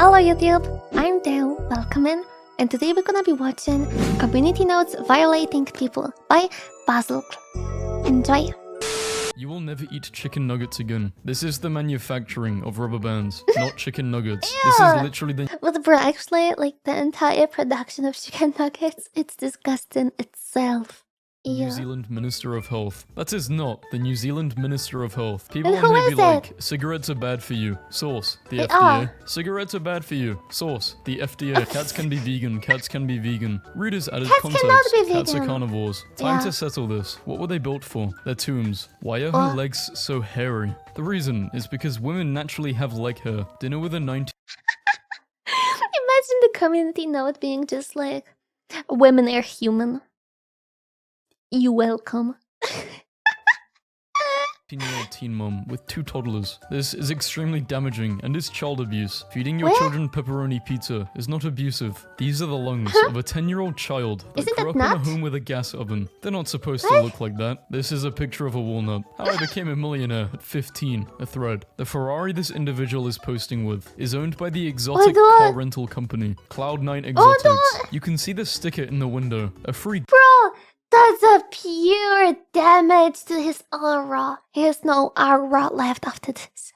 Hello YouTube, I'm Dale, welcome in, and today we're gonna be watching Community Notes Violating People by Basil. Enjoy! You will never eat chicken nuggets again. This is the manufacturing of rubber bands, not chicken nuggets. This is literally the But bro, actually, like the entire production of chicken nuggets, it's disgusting itself. New Zealand Minister of Health. That is not the New Zealand Minister of Health. People And on who here is be it? like, cigarettes are bad for you. Source, the They FDA. are. Cigarettes are bad for you. Source, the FDA. Cats can be vegan. Cats can be vegan. Readers added Cats context. cannot be Cats are vegan. carnivores. Time Yeah. to settle this. What were they built for? Their tombs. Why are her legs so hairy? The reason is because women naturally have leg hair. Dinner with a 19 Imagine the community note being just like, women are human. You welcome. 18-year-old teen mom with 2 toddlers. This is extremely damaging and is child abuse. Feeding your Where? children pepperoni pizza is not abusive. These are the lungs of a 10-year-old child that Isn't grew that up in a nuts? home with a gas oven. They're not supposed to look like that. This is a picture of a walnut. How I became a millionaire at 15, a thread. The Ferrari this individual is posting with is owned by the exotic God. car rental company, Cloud9 Exotics. no. You can see the sticker in the window. A free Bro, that's a pure damage to his aura. He has no aura left after this.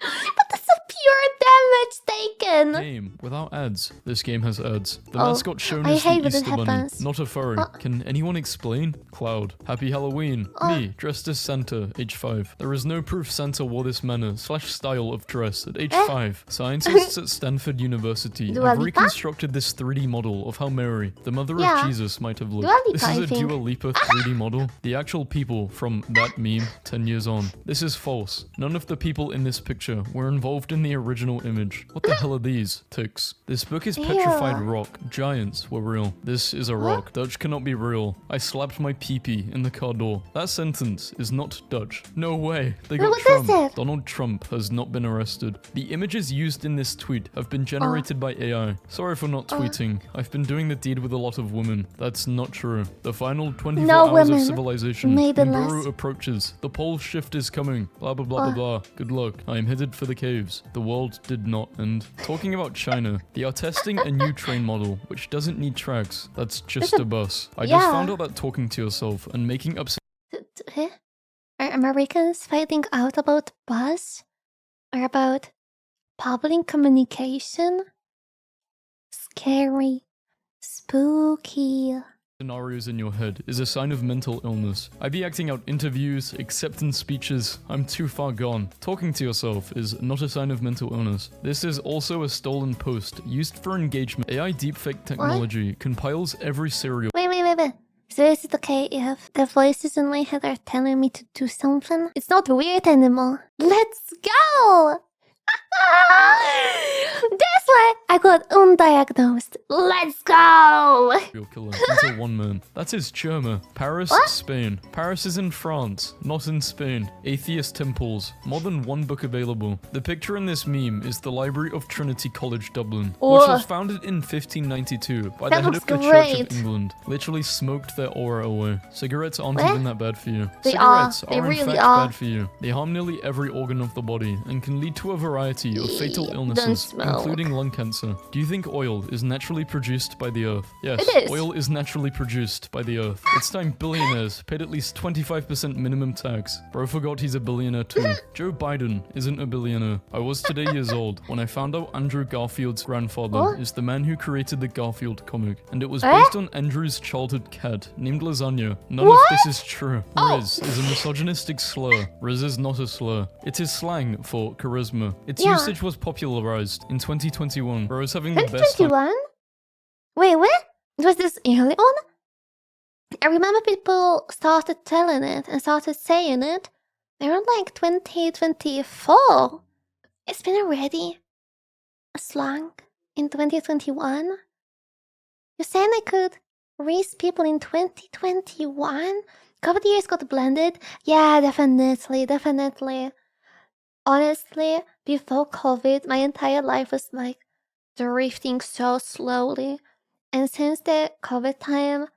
But that's a pure damage taken. game without ads. This game has ads. The Oh, mascot shown I is hate the when it Easter Bunny, happens. not a furry. Can anyone explain? Cloud. Happy Halloween. Me, dressed as Santa, age 5. There is no proof Santa wore this manner/style of dress at age 5. Scientists at Stanford University Dua have Lipa? reconstructed this 3D model of how Mary, the mother Yeah. of Jesus, might have looked. Dua Lipa, This I is a think. Dua Lipa 3D model. The actual people from that meme 10 years on. This is false. None of the people in this picture were involved in the original image. What the hell are these? Ticks. This book is petrified Ew. rock. Giants were real. This is a rock. Dutch cannot be real. I slapped my pee-pee in the car door. That sentence is not Dutch. No way. They got What is Trump. it? Donald Trump has not been arrested. The images used in this tweet have been generated by AI. Sorry for not tweeting. I've been doing the deed with a lot of women. That's not true. The final 24 No hours women. of civilization. Maybe Nguru less. approaches. The pole shift is coming. Blah blah blah blah blah. Good luck. I am headed for the caves. The world did not end. Talking about China, they are testing a new train model which doesn't need tracks. That's just a bus. I just yeah. found out that talking to yourself and making up Huh? Are Americans finding out about bus? Or about public communication? Scary. Spooky. scenarios in your head is a sign of mental illness. I be acting out interviews, acceptance speeches. I'm too far gone. Talking to yourself is not a sign of mental illness. This is also a stolen post used for engagement. AI deepfake technology compiles every serial Wait. So is it okay if the voices in my head are telling me to do something? It's not weird anymore. Let's go! That's why I got undiagnosed. Let's go! killer until one man. That is Churma. Paris, Spain. Paris is in France, not in Spain. Atheist temples. More than one book available. The picture in this meme is the Library of Trinity College Dublin, which was founded in 1592 by the That head looks of the Church great. of England. Literally smoked their aura away. Cigarettes aren't What? even that bad for you. They are. Cigarettes They in really fact are. bad for you. They harm nearly every organ of the body and can lead to a variety of fatal Don't illnesses, smoke. including lung cancer. Do you think oil is naturally produced by the earth? Yes, It is. oil is naturally produced by the earth. It's time billionaires paid at least 25% minimum tax. Bro forgot he's a billionaire too. Joe Biden isn't a billionaire. I was today years old when I found out Andrew Garfield's grandfather is the man who created the Garfield comic, and it was based on Andrew's childhood cat named Lasagna. None of this is true. Riz is a misogynistic slur. Riz is not a slur. It is slang for charisma. Its Yeah. usage was popularized in 2021. Bro is having the best time. 2021? Wait, what? Was this early on? I remember people started telling it and started saying it around like 2024. It's been already a slang in 2021. You're saying I could raise people in 2021? Couple of years got blended? Yeah, definitely. Honestly, before COVID, my entire life was like drifting so slowly. And since the COVID time,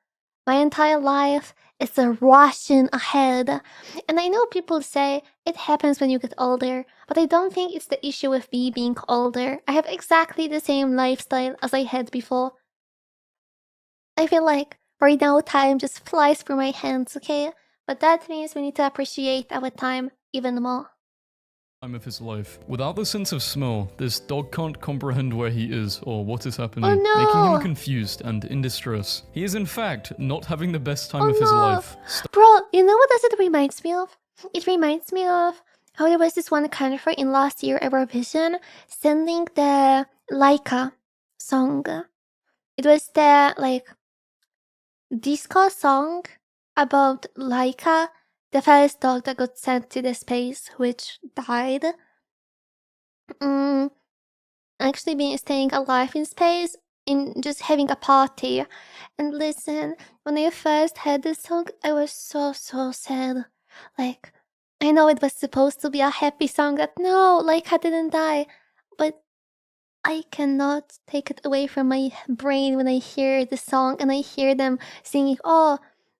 My entire life is a rushing ahead. And I know people say it happens when you get older, but I don't think it's the issue with me being older. I have exactly the same lifestyle as I had before. I feel like right now time just flies through my hands, okay? But that means we need to appreciate our time even more. Time of his life. Without the sense of smell, this dog can't comprehend where he is or what is happening, Oh making him no! confused and in distress. He is in fact not having the best time Oh of his no! life. Bro, you know what it reminds me of? It reminds me of how there was this one country in last year Eurovision sending the Laika song. It was the like disco song about Laika, the first dog that got sent to the space, which died. Actually being staying alive in space, in just having a party. And listen, when I first heard this song, I was so sad. Like, I know it was supposed to be a happy song that no, Laika didn't die, but I cannot take it away from my brain when I hear the song and I hear them singing, oh,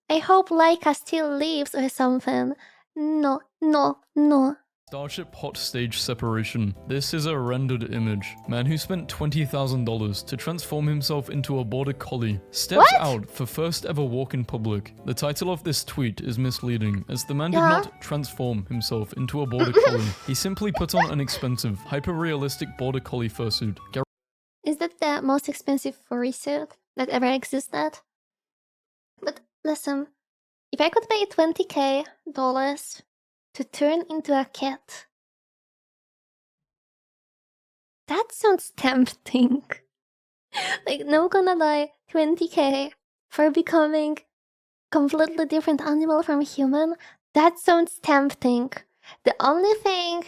I hope Laika still lives or something. No, no, no. Starship hot stage separation. This is a rendered image. Man who spent $20,000 to transform himself into a border collie steps What? out for first ever walk in public. The title of this tweet is misleading as the man did Yeah. not transform himself into a border collie. He simply put on an expensive, hyper-realistic border collie fursuit. Is that the most expensive furry suit that ever existed? But listen, if I could pay $20K to turn into a cat, that sounds tempting. Like, no gonna lie, 20K for becoming completely different animal from human, that sounds tempting. The only thing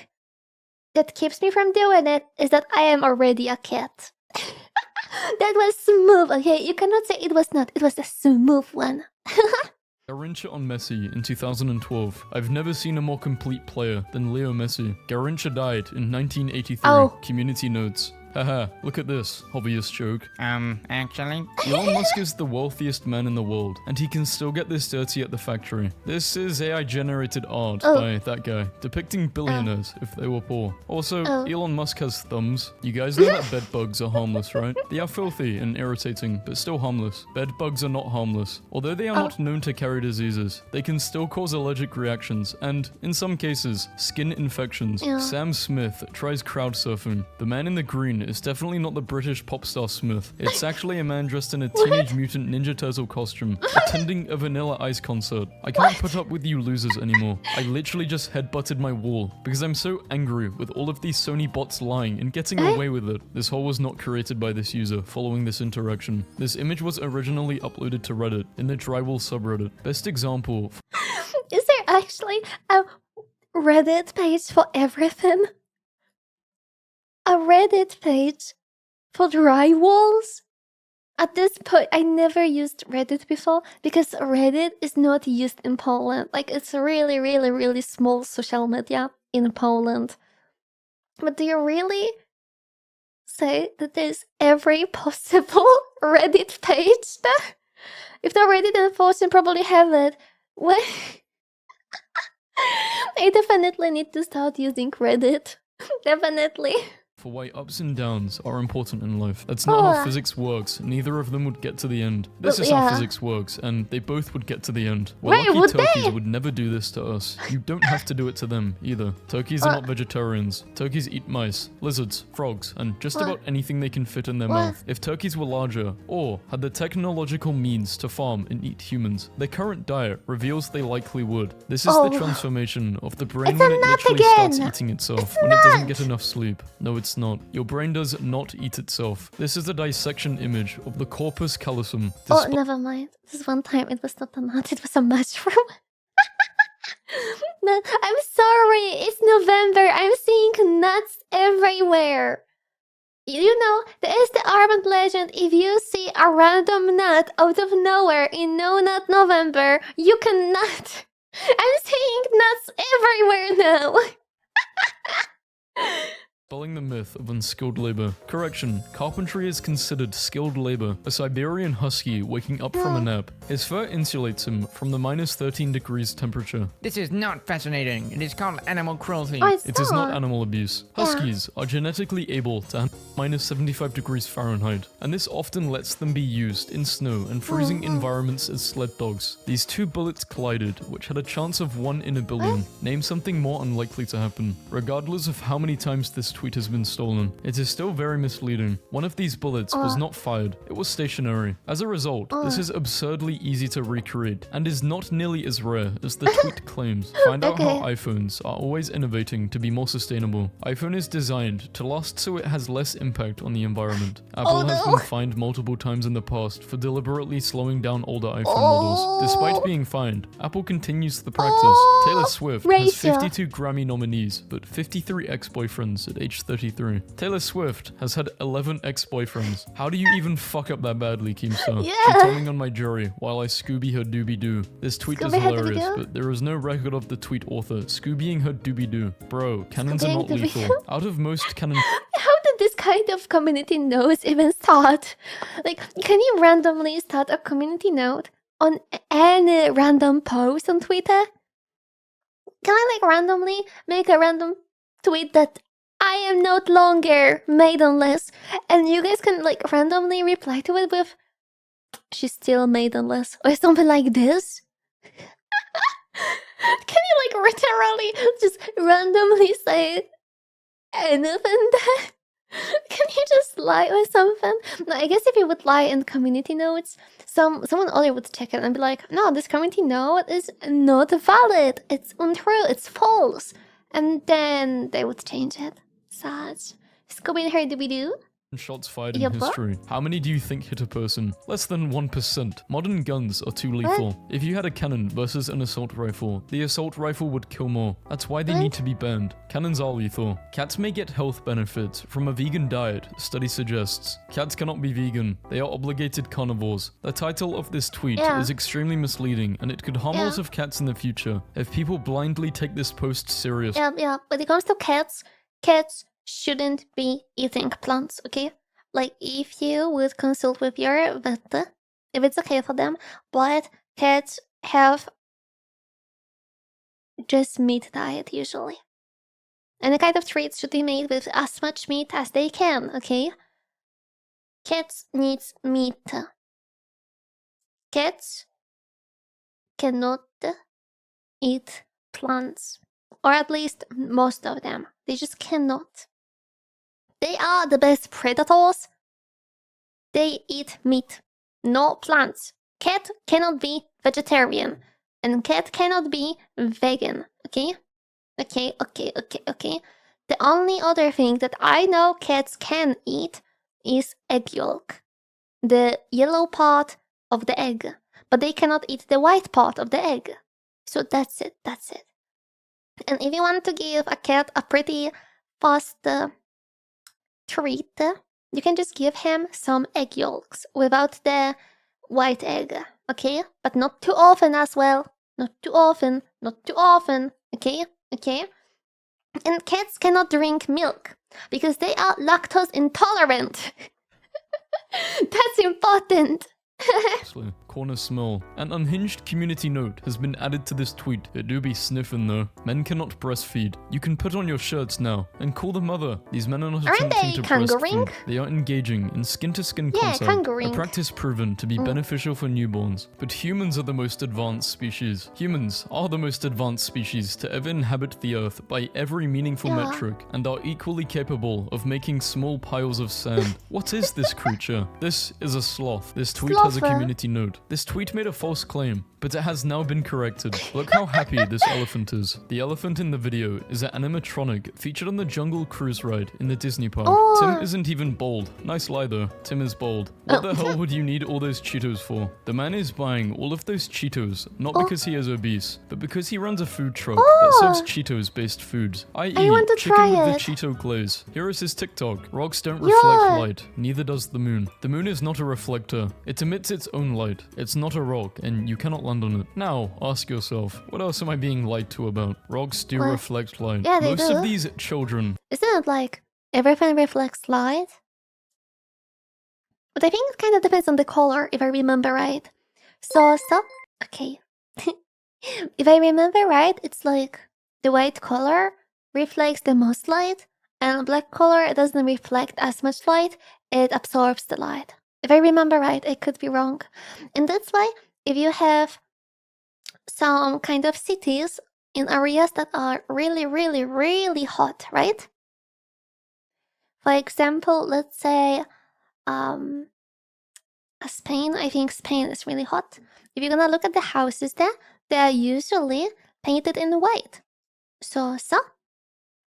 that keeps me from doing it is that I am already a cat. That was smooth, okay? You cannot say it was not. It was a smooth one. Garrincha on Messi in 2012. I've never seen a more complete player than Leo Messi. Garrincha died in 1983. Oh. Community notes. Haha, look at this. Obvious joke. Actually? Elon Musk is the wealthiest man in the world, and he can still get this dirty at the factory. This is AI-generated art Oh. by that guy, depicting billionaires if they were poor. Also, Oh. Elon Musk has thumbs. You guys know that bed bugs are harmless, right? They are filthy and irritating, but still harmless. Bed bugs are not harmless. Although they are Oh. not known to carry diseases, they can still cause allergic reactions and, in some cases, skin infections. Yeah. Sam Smith tries crowd surfing. The man in the green is definitely not the British pop star Smith. It's actually a man dressed in a Teenage Mutant Ninja Turtle costume, attending a Vanilla Ice concert. I can't put up with you losers anymore. I literally just headbutted my wall because I'm so angry with all of these Sony bots lying and getting away with it. This hole was not created by this user following this interaction. This image was originally uploaded to Reddit in the Drywall subreddit. Best example. Is there actually a Reddit page for everything? A Reddit page for drywalls? At this point, I never used Reddit before because Reddit is not used in Poland. Like, it's really small social media in Poland. But do you really say that there's every possible Reddit page there? If the Reddit enforcement probably have it, what? I definitely need to start using Reddit. Definitely. For why ups and downs are important in life. That's not how Oh. physics works. Neither of them would get to the end. This Well, is how yeah. physics works, and they both would get to the end. We're Wait, lucky would turkeys they? would never do this to us. You don't have to do it to them, either. Turkeys are not vegetarians. Turkeys eat mice, lizards, frogs, and just What? about anything they can fit in their What? mouth. If turkeys were larger, or had the technological means to farm and eat humans, their current diet reveals they likely would. This is Oh. the transformation of the brain It's when a it nut literally starts again. eating itself, It's when it doesn't not. get enough sleep. No, it's not. Your brain does not eat itself. This is a dissection image of the corpus callosum. Oh, never mind. This one time it was not a nut, it was a mushroom. No, I'm sorry, it's November. I'm seeing nuts everywhere. You know, there is the urban legend, if you see a random nut out of nowhere in No Nut November, you can nut. I'm seeing nuts everywhere now. Dispelling the myth of unskilled labor. Correction, carpentry is considered skilled labor. A Siberian husky waking up from a nap. His fur insulates him from the minus 13 degrees temperature. This is not fascinating. It is called animal cruelty. Oh, It is not animal abuse. Huskies are genetically able to handle minus 75 degrees Fahrenheit, and this often lets them be used in snow and freezing environments as sled dogs. These two bullets collided, which had a chance of 1 in a billion. Name something more unlikely to happen. Regardless of how many times this tweet has been stolen, it is still very misleading. One of these bullets was not fired, it was stationary. As a result, this is absurdly easy to recreate, and is not nearly as rare as the tweet claims. Find out how iPhones are always innovating to be more sustainable. iPhone is designed to last so it has less impact on the environment. Apple has been fined multiple times in the past for deliberately slowing down older iPhone models. Despite being fined, Apple continues the practice. Taylor Swift has 52 Grammy nominees, but 53 ex-boyfriends at age 33. Taylor Swift has had 11 ex-boyfriends. How do you even fuck up that badly, Keemstar? She told me on my jury while I Scooby her doobie-doo. This tweet is hilarious, but there is no record of the tweet author Scoobying her doobie-doo. Bro, cannons are not lethal. Out of most cannon... How did this kind of community notes even start? Like, can you randomly start a community note on any random post on Twitter? Can I like randomly make a random tweet that I am not longer maidenless, and you guys can like randomly reply to it with she's still maidenless or something like this? Can you like literally just randomly say anything that can you just lie or something? No, I guess if you would lie in community notes, someone other would check it and be like, no, this community note is not valid. It's untrue. It's false. And then they would change it. Such. Scooby and her doobie-doo. Shots fired in history. How many do you think hit a person? Less than 1%. Modern guns are too lethal. If you had a cannon versus an assault rifle, the assault rifle would kill more. That's why they need to be banned. Cannons are lethal. Cats may get health benefits from a vegan diet, study suggests. Cats cannot be vegan. They are obligated carnivores. The title of this tweet is extremely misleading, and it could harm lots of cats in the future if people blindly take this post seriously. Yeah. When it comes to cats, cats shouldn't be eating plants, okay? Like, if you would consult with your vet, if it's okay for them, but cats have just meat diet usually. And the kind of treats should be made with as much meat as they can, okay? Cats needs meat. Cats cannot eat plants. Or at least most of them. They just cannot. They are the best predators. They eat meat, no plants. Cat cannot be vegetarian, and cat cannot be vegan, okay? Okay. The only other thing that I know cats can eat is egg yolk. The yellow part of the egg. But they cannot eat the white part of the egg. So that's it. And if you want to give a cat a pretty fast treat, you can just give him some egg yolks without the white egg, okay? But not too often as well. Not too often, okay? And cats cannot drink milk because they are lactose intolerant. That's important. Corner smell. An unhinged community note has been added to this tweet. It do be sniffing though. Men cannot breastfeed. You can put on your shirts now and call the mother. These men are not attempting to breastfeed. They are engaging in skin-to-skin contact. A practice proven to be beneficial for newborns. But humans are the most advanced species. Humans are the most advanced species to ever inhabit the earth by every meaningful metric, and are equally capable of making small piles of sand. What is this creature? This is a sloth. This tweet has a community note. This tweet made a false claim, but it has now been corrected. Look how happy this elephant is. The elephant in the video is an animatronic featured on the Jungle Cruise ride in the Disney park. Tim isn't even bald. Nice lie though. Tim is bald. What the hell would you need all those Cheetos for? The man is buying all of those Cheetos, not because he is obese, but because he runs a food truck that serves Cheetos-based foods, i.e. chicken with the Cheeto glaze. Here is his TikTok. Rocks don't reflect light, neither does the moon. The moon is not a reflector. It emits its own light. It's not a rock, and you cannot land on it. Now, ask yourself, what else am I being lied to about? Rocks do reflect light. Yeah, they Most do. of these children... Isn't it like Everything reflects light. But I think it kind of depends on the color, if I remember right. So, okay. If I remember right, it's like the white color reflects the most light, and black color it doesn't reflect as much light, it absorbs the light. If I remember right, I could be wrong. And that's why if you have some kind of cities in areas that are really, really, really hot, right? For example, let's say Spain. I think Spain is really hot. If you're gonna look at the houses there, they are usually painted in white. So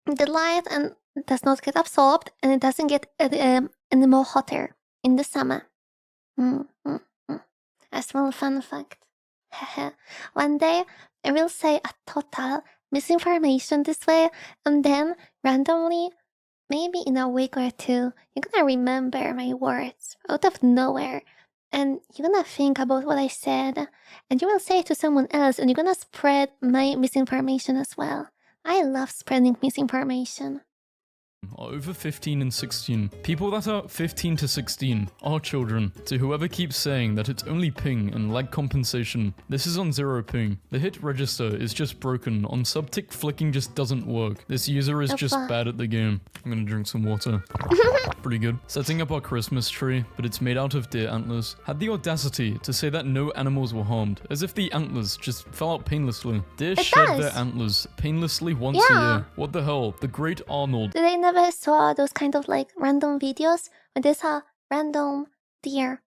the light and does not get absorbed, and it doesn't get any more hotter in the summer. A small fun fact. One day I will say a total misinformation this way, and then randomly, maybe in a week or two, you're gonna remember my words out of nowhere. And you're gonna think about what I said, and you will say it to someone else, and you're gonna spread my misinformation as well. I love spreading misinformation. Are over 15 and 16. People that are 15 to 16 are children. To whoever keeps saying that it's only ping and lag compensation, this is on 0 ping. The hit register is just broken. On subtick, flicking just doesn't work. This user is just bad at the game. I'm gonna drink some water. Pretty good. Setting up our Christmas tree, but it's made out of deer antlers. Had the audacity to say that no animals were harmed, as if the antlers just fell out painlessly. Deer shed their antlers painlessly once a year. What the hell? The great Arnold. Did I never saw those kind of like random videos when there's a random deer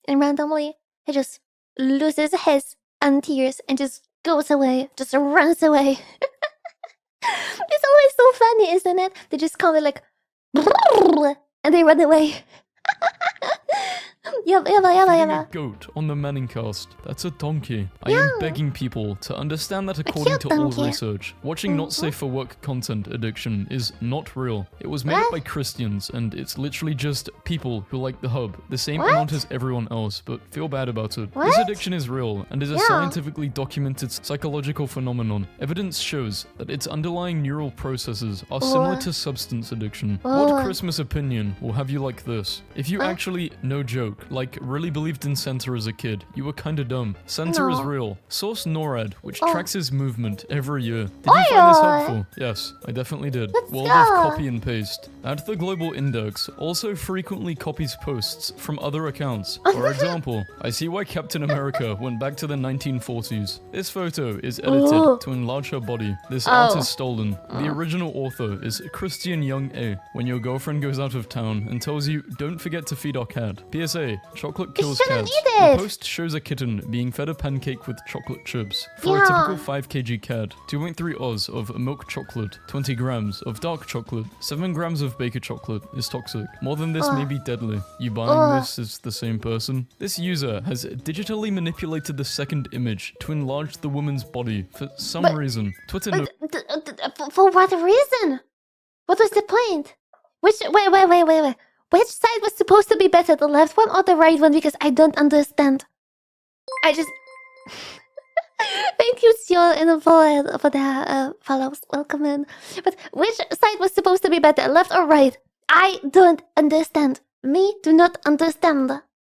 and randomly he just loses his antlers and just goes away, just runs away. It's always so funny, isn't it? They just come like and they run away. A goat on the Manningcast. That's a donkey. I am begging people to understand that according to all research, watching not safe for work content addiction is not real. It was made up by Christians, and it's literally just people who like the hub, the same amount as everyone else, but feel bad about it. This addiction is real and is a scientifically documented psychological phenomenon. Evidence shows that its underlying neural processes are similar to substance addiction. What Christmas opinion will have you like this? If you actually, no joke, like really believed in Santa as a kid, you were kinda dumb. Santa is real. Source NORAD, which tracks his movement every year. Did you find this helpful? Yes, I definitely did. World of copy and paste. At the Global Index also frequently copies posts from other accounts. For example, I see why Captain America went back to the 1940s. This photo is edited to enlarge her body. This art is stolen. The original author is Christian Young A. When your girlfriend goes out of town and tells you, don't forget to feed our cat. PSA, chocolate kills cats. The post shows a kitten being fed a pancake with chocolate chips. For a typical 5 kg cat, 2.3 Oz of milk chocolate, 20 grams of dark chocolate, 7 grams of baker chocolate is toxic. More than this may be deadly. You buying this is the same person? This user has digitally manipulated the second image to enlarge the woman's body for some reason. Twitter for what reason? What was the point? Wait. Which side was supposed to be better, the left one or the right one? Because I don't understand. I just... Thank you, Sion and Void, for the follows. Welcome in. But which side was supposed to be better, left or right? I don't understand. Me do not understand.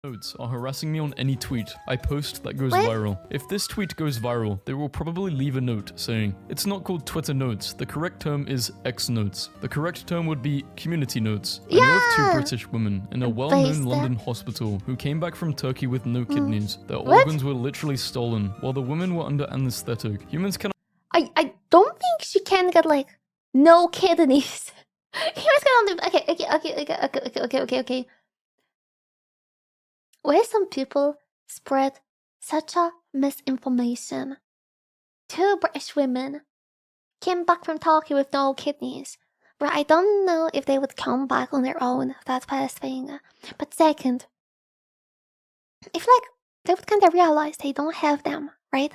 Notes are harassing me on any tweet I post that goes viral. If this tweet goes viral, they will probably leave a note saying, it's not called Twitter Notes, the correct term is X Notes. The correct term would be Community Notes. I know of 2 British women in a well-known London hospital who came back from Turkey with no kidneys. Their organs were literally stolen, while the women were under anesthetic. Humans cannot... I don't think she can get, like, no kidneys. Humans can only... Okay. Why some people spread such a misinformation? 2 British women came back from Turkey with no kidneys. But I don't know if they would come back on their own, that's first thing. But second, if like they would kind of realize they don't have them, right?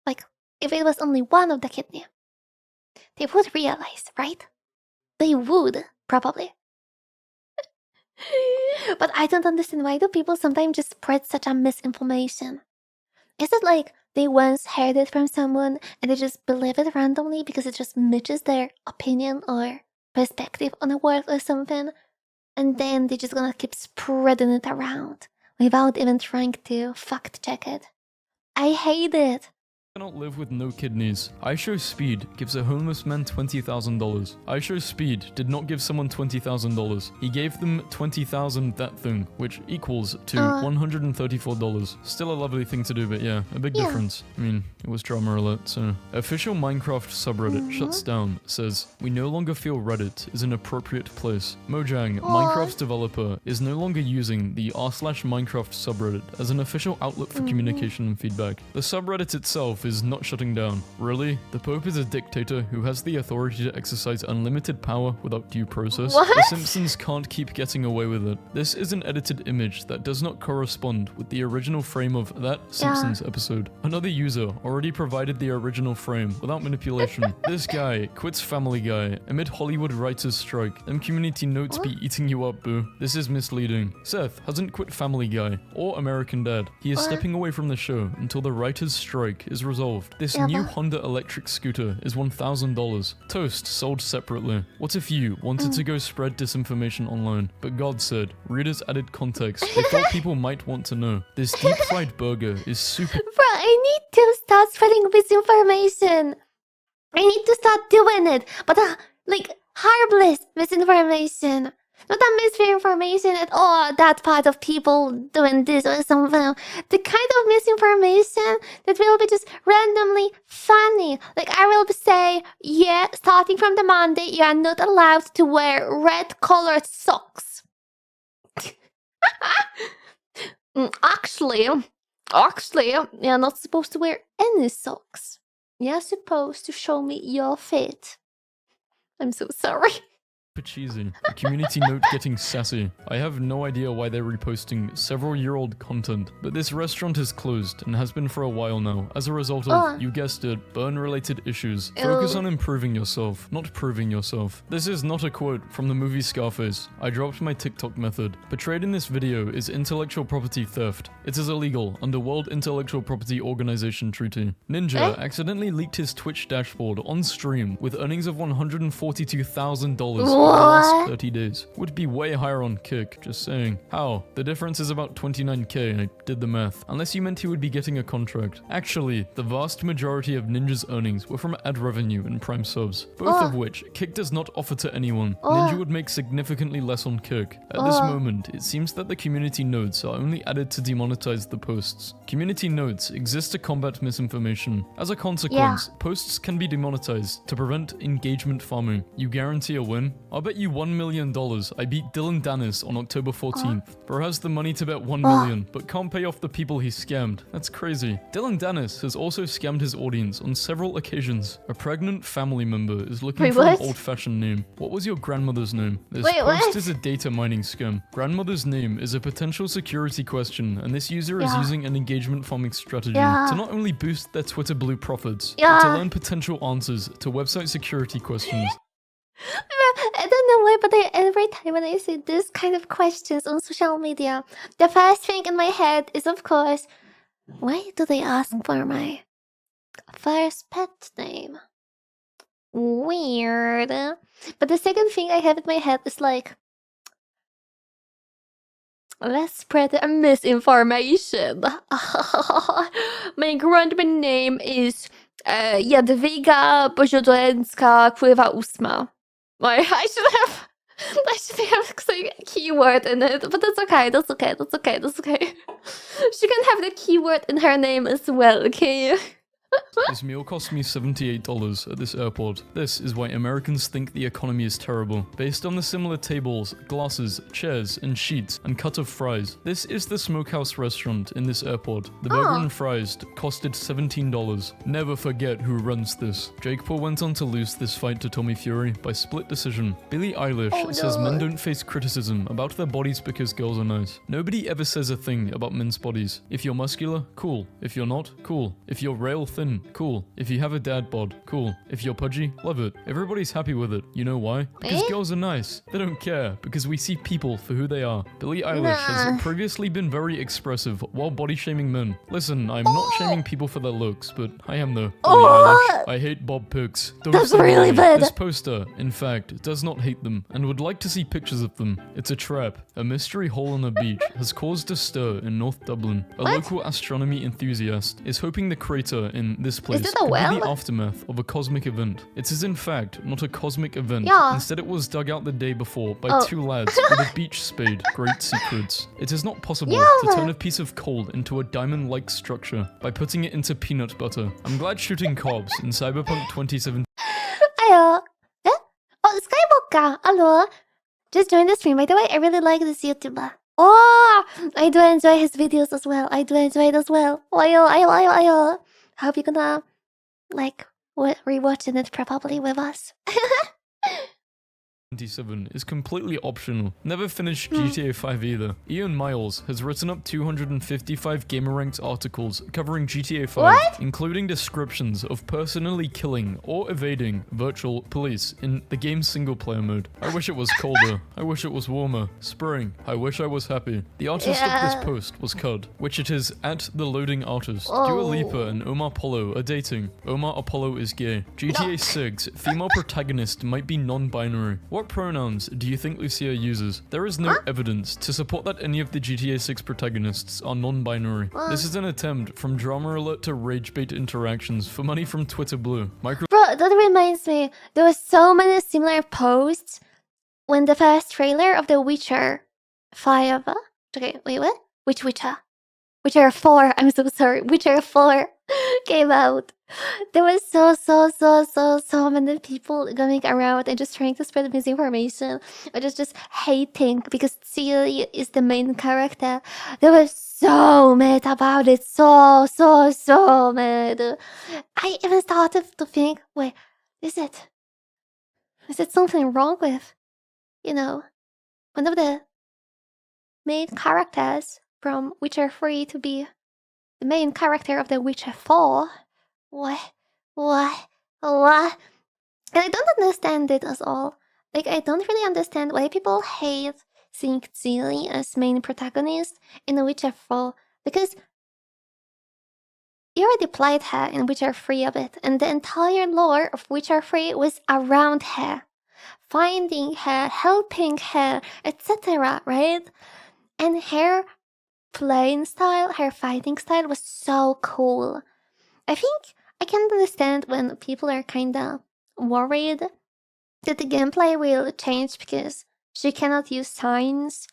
Like if it was only one of the kidney, they would realize, right? They would, probably. But I don't understand, why do people sometimes just spread such a misinformation? Is it like they once heard it from someone and they just believe it randomly because it just matches their opinion or perspective on the world or something, and then they're just gonna keep spreading it around without even trying to fact check it. I hate it. Cannot live with no kidneys. I Show Speed gives a homeless man $20,000. I Show Speed did not give someone $20,000. He gave them 20,000 that thing, which equals to $134. Still a lovely thing to do, but yeah, a big difference. I mean, it was drama alert, so. Official Minecraft subreddit shuts down, says, "We no longer feel Reddit is an appropriate place. Mojang, Minecraft's developer, is no longer using the r/Minecraft subreddit as an official outlet for communication and feedback. The subreddit itself is not shutting down. Really? The Pope is a dictator who has the authority to exercise unlimited power without due process? What? The Simpsons can't keep getting away with it. This is an edited image that does not correspond with the original frame of that Simpsons episode. Another user already provided the original frame without manipulation. This guy quits Family Guy amid Hollywood writers' strike. Them community notes be eating you up, boo. This is misleading. Seth hasn't quit Family Guy or American Dad. He is stepping away from the show until the writers' strike is resolved. This new Honda electric scooter is $1,000. Toast sold separately. What if you wanted to go spread disinformation online, but God said, readers added context they thought people might want to know. This deep fried burger is super— Bro, I need to start spreading misinformation. I need to start doing it, but like harmless misinformation. Not that misinformation at all, that part of people doing this or something. The kind of misinformation that will be just randomly funny. Like I will say, yeah, starting from the Monday, you are not allowed to wear red colored socks. Actually, you're not supposed to wear any socks. You're supposed to show me your feet. I'm so sorry. cheesy. The community note getting sassy. I have no idea why they're reposting several-year-old content, but this restaurant is closed and has been for a while now as a result of, you guessed it, burn-related issues. Focus on improving yourself, not proving yourself. This is not a quote from the movie Scarface. I dropped my TikTok method. Portrayed in this video is intellectual property theft. It is illegal under World Intellectual Property Organization Treaty. Ninja accidentally leaked his Twitch dashboard on stream with earnings of $142,000 over the last 30 days. Would be way higher on Kick, just saying. How? The difference is about 29k, I did the math. Unless you meant he would be getting a contract. Actually, the vast majority of Ninja's earnings were from ad revenue and Prime subs, both of which Kick does not offer to anyone. Ninja would make significantly less on Kick. At this moment, it seems that the community notes are only added to demonetize the posts. Community notes exist to combat misinformation. As a consequence, posts can be demonetized to prevent engagement farming. You guarantee a win? I'll bet you $1 million I beat Dylan Dennis on October 14th. Bro has the money to bet $1 million, but can't pay off the people he scammed. That's crazy. Dylan Dennis has also scammed his audience on several occasions. A pregnant family member is looking for an old-fashioned name. What was your grandmother's name? This post is a data mining scam. Grandmother's name is a potential security question, and this user is using an engagement farming strategy to not only boost their Twitter blue profits, but to learn potential answers to website security questions. I don't know why, but every time when I see this kind of questions on social media, the first thing in my head is, of course, why do they ask for my first pet name? Weird. But the second thing I have in my head is like, let's spread the misinformation. My grandma name is Jadwiga Bożodołęcka Pływa Ósma. I should have a keyword in it, but that's okay. She can have the keyword in her name as well, okay? This meal cost me $78 at this airport. This is why Americans think the economy is terrible. Based on the similar tables, glasses, chairs, and sheets, and cut of fries. This is the smokehouse restaurant in this airport. The burger and fries costed $17. Never forget who runs this. Jake Paul went on to lose this fight to Tommy Fury by split decision. Billie Eilish says men don't face criticism about their bodies because girls are nice. Nobody ever says a thing about men's bodies. If you're muscular, cool. If you're not, cool. If you're rail thin, cool. If you have a dad bod, cool. If you're pudgy, love it. Everybody's happy with it. You know why? Because Eh? girls are nice. They don't care because we see people for who they are. Billie Eilish has previously been very expressive while body shaming men. Listen, I'm not shaming people for their looks, but I am though. Billie Eilish. I hate bob pics. Don't That's say really me. bad. This poster, in fact, does not hate them and would like to see pictures of them. It's a trap. A mystery hole on a beach has caused a stir in North Dublin. A local astronomy enthusiast is hoping the crater in this place it a could be well? the aftermath of a cosmic event. It is in fact not a cosmic event. Yeah. Instead, it was dug out the day before by Oh. 2 lads with a beach spade. Great secrets. It is not possible Yeah. to turn a piece of coal into a diamond-like structure by putting it into peanut butter. I'm glad shooting cops in Cyberpunk 2017 Ayo. Eh? Oh, Skybooker. Hello. Just joined the stream. By the way, I really like this YouTuber. Oh, I do enjoy his videos as well. I do enjoy it as well. Ayo. Hope you're gonna, like, rewatching it probably with us. is completely optional. Never finished GTA 5 either. Ian Miles has written up 255 GamerRanks articles covering GTA 5, What? including descriptions of personally killing or evading virtual police in the game's single-player mode. I wish it was colder. I wish it was warmer. Spring. I wish I was happy. The artist of Yeah. this post was Cud, which it is at the loading artist. Oh. Dua Lipa and Omar Apollo are dating. Omar Apollo is gay. GTA 6 female protagonist might be non-binary. What pronouns do you think Lucia uses? There is no evidence to support that any of the GTA 6 protagonists are non-binary. This is an attempt from Drama Alert to Rage Bait Interactions for money from Twitter Blue. Bro, that reminds me. There was so many similar posts when the first trailer of The Witcher 5. Okay, wait, what? Which Witcher? Witcher 4. I'm so sorry. Witcher 4 came out. There was so many people going around and just trying to spread misinformation or just hating because Ciri is the main character. They were so mad about it. So mad. I even started to think, wait, is it something wrong with, one of the main characters from Witcher 3 to be the main character of The Witcher 4? What? And I don't understand it at all. Like, I don't really understand why people hate seeing Ciri as main protagonist in The Witcher 4, because you already played her in Witcher 3 a bit, and the entire lore of Witcher 3 was around her. Finding her, helping her, etc., right? And her playing style, her fighting style was so cool. I think I can understand when people are kinda worried that the gameplay will change because she cannot use signs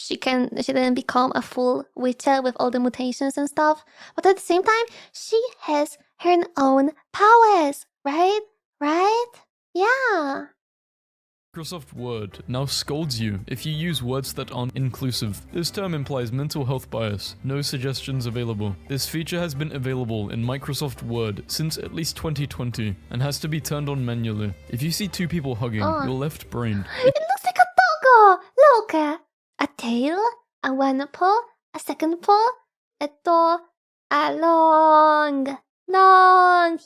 she didn't become a full witcher with all the mutations and stuff. But at the same time, she has her own powers, right? Yeah. Microsoft Word now scolds you if you use words that aren't inclusive. This term implies mental health bias. No suggestions available. This feature has been available in Microsoft Word since at least 2020 and has to be turned on manually. If you see 2 people hugging, Oh. you're left-brained. It looks like a doggo! Look! A tail, a one paw, a second paw, a long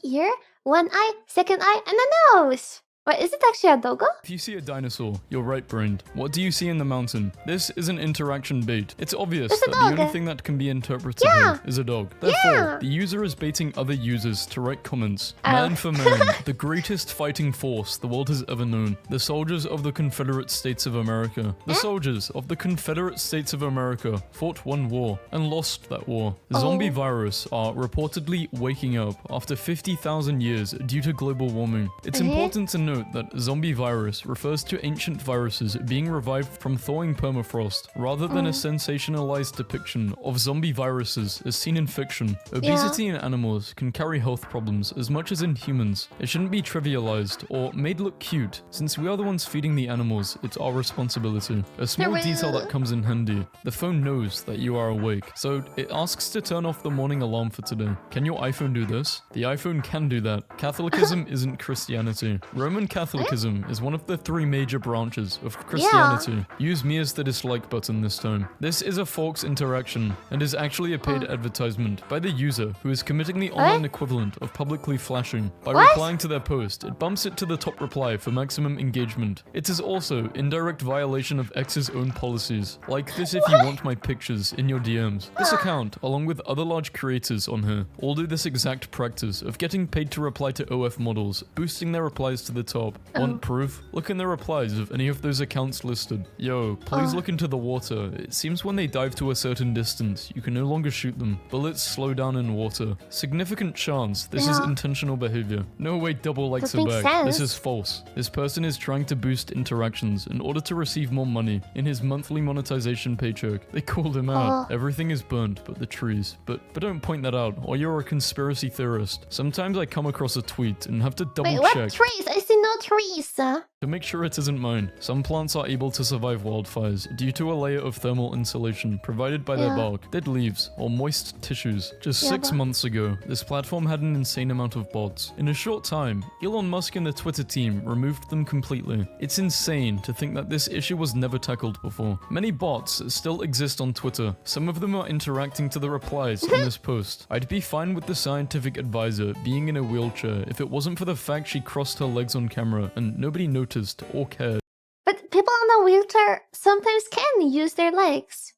ear, one eye, second eye, and a nose! Wait, is it actually a doggo? If you see a dinosaur, you're right-brained. What do you see in the mountain? This is an interaction bait. It's obvious It's a that the dog. only thing that can be interpreted Yeah. here is a dog. Therefore, Yeah. the user is baiting other users to write comments. Oh. Man for man, the greatest fighting force the world has ever known. The soldiers of the Confederate States of America. The soldiers of the Confederate States of America fought one war and lost that war. The zombie virus are reportedly waking up after 50,000 years due to global warming. It's important to note that zombie virus refers to ancient viruses being revived from thawing permafrost, rather than a sensationalized depiction of zombie viruses as seen in fiction. Obesity in animals can carry health problems as much as in humans. It shouldn't be trivialized or made look cute, since we are the ones feeding the animals. It's our responsibility. A small detail that comes in handy: the phone knows that you are awake, so it asks to turn off the morning alarm for today. Can your iPhone do this? The iPhone can do that. Catholicism isn't Christianity. Roman Roman Catholicism is one of the 3 major branches of Christianity. Use me as the dislike button this time. This is a Forks interaction and is actually a paid advertisement by the user who is committing the online equivalent of publicly flashing. By replying to their post, it bumps it to the top reply for maximum engagement. It is also in direct violation of X's own policies. Like this if you want my pictures in your DMs. This account, along with other large creators on here, all do this exact practice of getting paid to reply to OF models, boosting their replies to the top. Want proof? Look in the replies of any of those accounts listed. Yo, please look into the water. It seems when they dive to a certain distance, you can no longer shoot them. Bullets slow down in water. Significant chance this is intentional behavior. No way double likes are back. This is false. This person is trying to boost interactions in order to receive more money in his monthly monetization paycheck. They called him out. Everything is burnt but the trees. But don't point that out, or you're a conspiracy theorist. Sometimes I come across a tweet and have to double Wait, what check trees? I see no trees. to make sure it isn't mine. Some plants are able to survive wildfires due to a layer of thermal insulation provided by their bark, dead leaves, or moist tissues. Just 6 months ago, this platform had an insane amount of bots. In a short time, Elon Musk and the Twitter team removed them completely. It's insane to think that this issue was never tackled before. Many bots still exist on Twitter. Some of them are interacting to the replies on this post. I'd be fine with the scientific advisor being in a wheelchair if it wasn't for the fact she crossed her legs on camera and nobody noticed or cared. But people on a wheelchair sometimes can use their legs.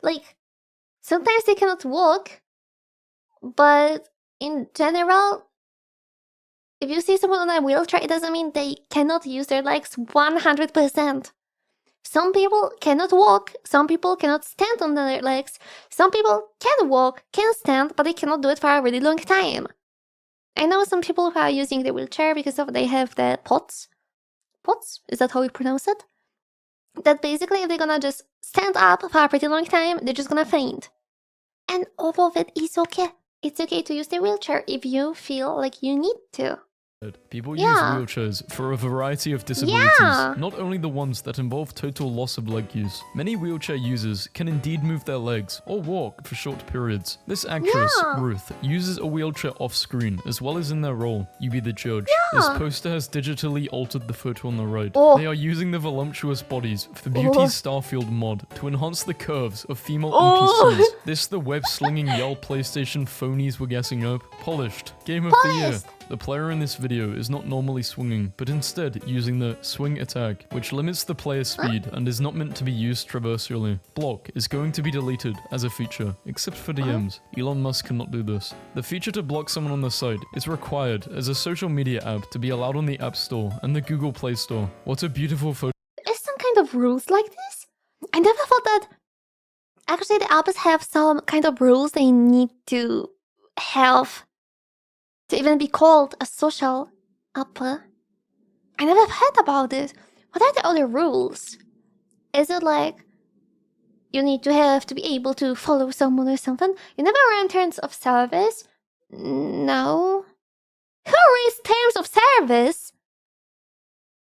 Like, sometimes they cannot walk, but in general, if you see someone on a wheelchair, it doesn't mean they cannot use their legs 100%. Some people cannot walk, some people cannot stand on their legs, some people can walk, can stand, but they cannot do it for a really long time. I know some people who are using the wheelchair because they have the POTS. POTS? Is that how you pronounce it? That basically if they're gonna just stand up for a pretty long time, they're just gonna faint. And all of it is okay. It's okay to use the wheelchair if you feel like you need to. People use wheelchairs for a variety of disabilities, not only the ones that involve total loss of leg use. Many wheelchair users can indeed move their legs or walk for short periods. This actress, Ruth, uses a wheelchair off-screen as well as in their role. You be the judge. This poster has digitally altered the photo on the right. They are using the voluptuous bodies of the Beauty Starfield mod to enhance the curves of female NPCs. This the web-slinging Yell PlayStation phonies were guessing up. Polished. Game of the year. The player in this video is not normally swinging, but instead using the swing attack, which limits the player's speed and is not meant to be used traversally. Block is going to be deleted as a feature, except for DMs. Elon Musk cannot do this. The feature to block someone on the site is required as a social media app to be allowed on the App Store and the Google Play Store. What a beautiful photo. Is some kind of rules like this? I never thought that actually the apps have some kind of rules they need to have to even be called a social app. I never heard about it. What are the other rules? Is it like you need to have to be able to follow someone or something? You never read terms of service? No. Who reads terms of service?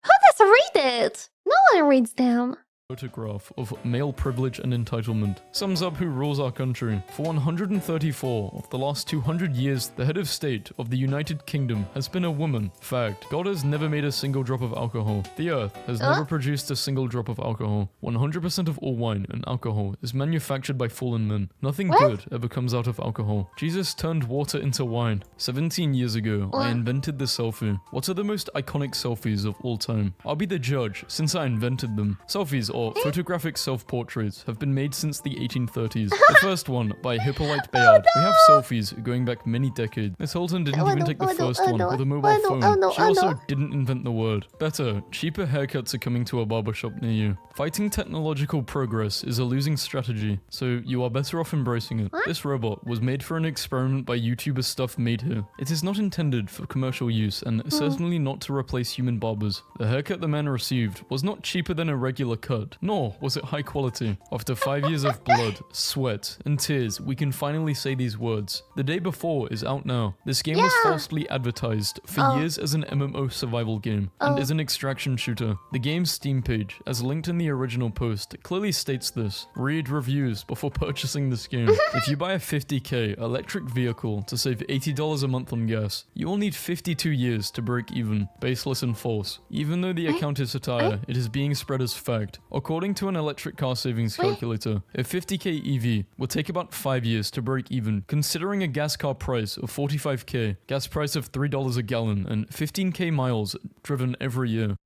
Who does read it? No one reads them. Photograph of male privilege and entitlement sums up who rules our country. For 134 of the last 200 years, the head of state of the United Kingdom has been a woman. Fact, God has never made a single drop of alcohol. The earth has never produced a single drop of alcohol. 100% of all wine and alcohol is manufactured by fallen men. Nothing good ever comes out of alcohol. Jesus turned water into wine. 17 years ago, I invented the selfie. What are the most iconic selfies of all time? I'll be the judge since I invented them. Selfies or photographic self-portraits have been made since the 1830s. The first one by Hippolyte Bayard. We have selfies going back many decades. Miss Holton didn't even take the first one with a mobile phone. She also didn't invent the word. Better, cheaper haircuts are coming to a barbershop near you. Fighting technological progress is a losing strategy, so you are better off embracing it. This robot was made for an experiment by YouTuber Stuff Made Here. It is not intended for commercial use and certainly not to replace human barbers. The haircut the man received was not cheaper than a regular cut, effort, nor was it high quality. After 5 years of blood, sweat, and tears, we can finally say these words. The Day Before is out now. This game was Yeah. falsely advertised for years as an MMO survival game and is an extraction shooter. The game's Steam page, as linked in the original post, clearly states this. Read reviews before purchasing this game. If you buy a 50k electric vehicle to save $80 a month on gas, you will need 52 years to break even. Baseless and false. Even though the account is satire, it is being spread as fact. According to an electric car savings calculator, a 50k EV will take about 5 years to break even, considering a gas car price of 45k, gas price of $3 a gallon, and 15k miles driven every year.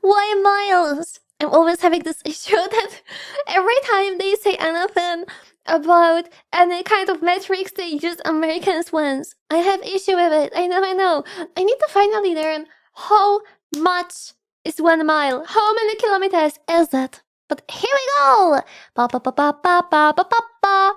Why miles? I'm always having this issue that every time they say anything about any kind of metrics, they use Americans ones. I have issue with it. I know. I need to finally learn how much is 1 mile. How many kilometers is it? But here we go. Ba ba ba ba ba ba ba ba ba.